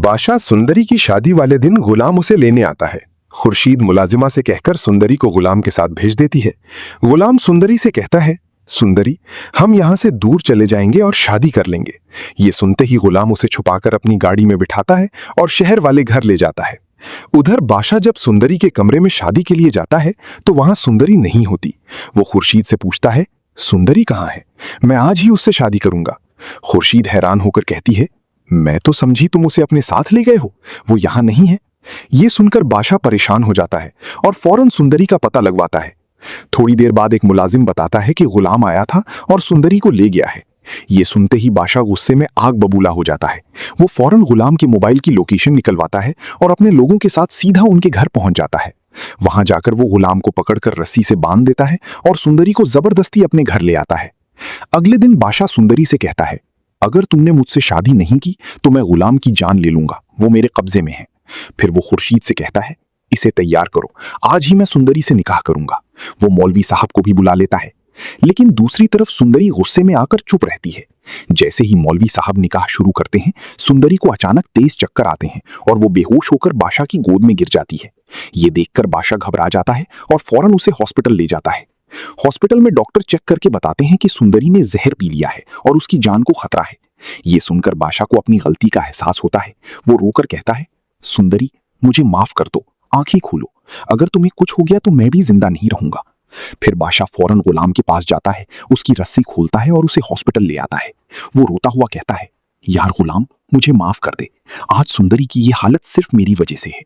बादशाह सुंदरी की शादी वाले दिन गुलाम उसे लेने आता है। खुर्शीद मुलाजिमा से कहकर सुंदरी को गुलाम के साथ भेज देती है। गुलाम सुंदरी से कहता है, सुंदरी, हम यहां से दूर चले जाएंगे और शादी कर लेंगे। ये सुनते ही गुलाम उसे छुपाकर अपनी गाड़ी में बिठाता है और शहर वाले घर ले जाता है। उधर बादशाह जब सुंदरी के कमरे में शादी के लिए जाता है तो वहां सुंदरी नहीं होती। वो खुर्शीद से पूछता है, सुंदरी कहाँ है? मैं आज ही उससे शादी करूंगा। खुर्शीद हैरान होकर कहती है, मैं तो समझी तुम उसे अपने साथ ले गए हो, वो यहां नहीं है। ये सुनकर बादशाह परेशान हो जाता है और फौरन सुंदरी का पता लगवाता है। थोड़ी देर बाद एक मुलाजिम बताता है कि गुलाम आया था और सुंदरी को ले गया है। ये सुनते ही बादशाह गुस्से में आग बबूला हो जाता है। वो फौरन गुलाम के मोबाइल की लोकेशन निकलवाता है और अपने लोगों के साथ सीधा उनके घर पहुंच जाता है। वहां जाकर वो गुलाम को पकड़कर रस्सी से बांध देता है और सुंदरी को जबरदस्ती अपने घर ले आता है। अगले दिन बादशाह सुंदरी से कहता है, अगर तुमने मुझसे शादी नहीं की तो मैं गुलाम की जान ले लूंगा, वो मेरे कब्जे में है। फिर वो खुर्शीद से कहता है, इसे तैयार करो, आज ही मैं सुंदरी से निकाह करूंगा। वो मौलवी साहब को भी बुला लेता है, लेकिन दूसरी तरफ सुंदरी गुस्से में आकर चुप रहती है। जैसे ही मौलवी साहब निकाह शुरू करते हैं, सुंदरी को अचानक तेज चक्कर आते हैं और वो बेहोश होकर बादशाह की गोद में गिर जाती है। ये देखकर बादशाह घबरा जाता है और फौरन उसे हॉस्पिटल ले जाता है। हॉस्पिटल में डॉक्टर चेक करके बताते हैं कि सुंदरी ने जहर पी लिया है और उसकी जान को खतरा है। ये सुनकर बादशाह को अपनी गलती का एहसास होता है। वो रोकर कहता है, सुंदरी, मुझे माफ कर दो, आंखें खोलो, अगर तुम्हें कुछ हो गया तो मैं भी जिंदा नहीं रहूंगा। फिर बादशाह फौरन गुलाम के पास जाता है, उसकी रस्सी खोलता है और उसे हॉस्पिटल ले आता है। वो रोता हुआ कहता है, यार गुलाम, मुझे माफ कर दे, आज सुंदरी की ये हालत सिर्फ मेरी वजह से है।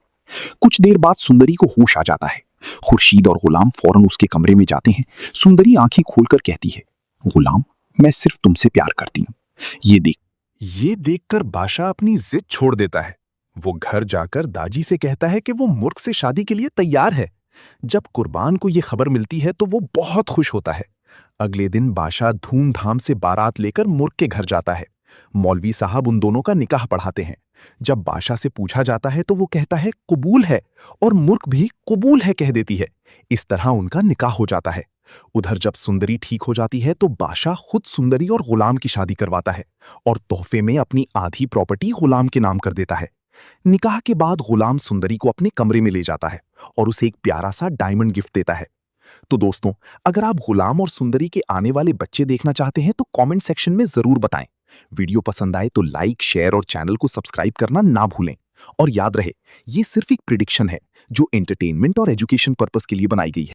कुछ देर बाद सुंदरी को होश आ जाता है। खुर्शीद और गुलाम फौरन उसके कमरे में जाते हैं। सुंदरी आंखें खोलकर कहती है, गुलाम, मैं सिर्फ तुमसे प्यार करती हूँ। ये देखकर बादशाह अपनी जिद छोड़ देता है। वो घर जाकर दाजी से कहता है कि वो मुर्ख से शादी के लिए तैयार है। जब कुर्बान को ये खबर मिलती है तो वो बहुत खुश होता है। अगले दिन बादशाह धूमधाम से बारात लेकर मुर्ख के घर जाता है। मौलवी साहब उन दोनों का निकाह पढ़ाते हैं। जब बादशाह से पूछा जाता है तो वो कहता है कबूल है, और मुर्ख भी कबूल है कह देती है। इस तरह उनका निकाह हो जाता है। उधर जब सुंदरी ठीक हो जाती है तो बादशाह खुद सुंदरी और गुलाम की शादी करवाता है और तोहफे में अपनी आधी प्रॉपर्टी गुलाम के नाम कर देता है। निकाह के बाद गुलाम सुंदरी को अपने कमरे में ले जाता है और उसे एक प्यारा सा डायमंड गिफ्ट देता है। तो दोस्तों, अगर आप गुलाम और सुंदरी के आने वाले बच्चे देखना चाहते हैं तो कमेंट सेक्शन में जरूर बताएं। वीडियो पसंद आए तो लाइक, शेयर और चैनल को सब्सक्राइब करना ना भूलें। और याद रहे, ये सिर्फ एक प्रिडिक्शन है जो एंटरटेनमेंट और एजुकेशन पर्पस के लिए बनाई गई है।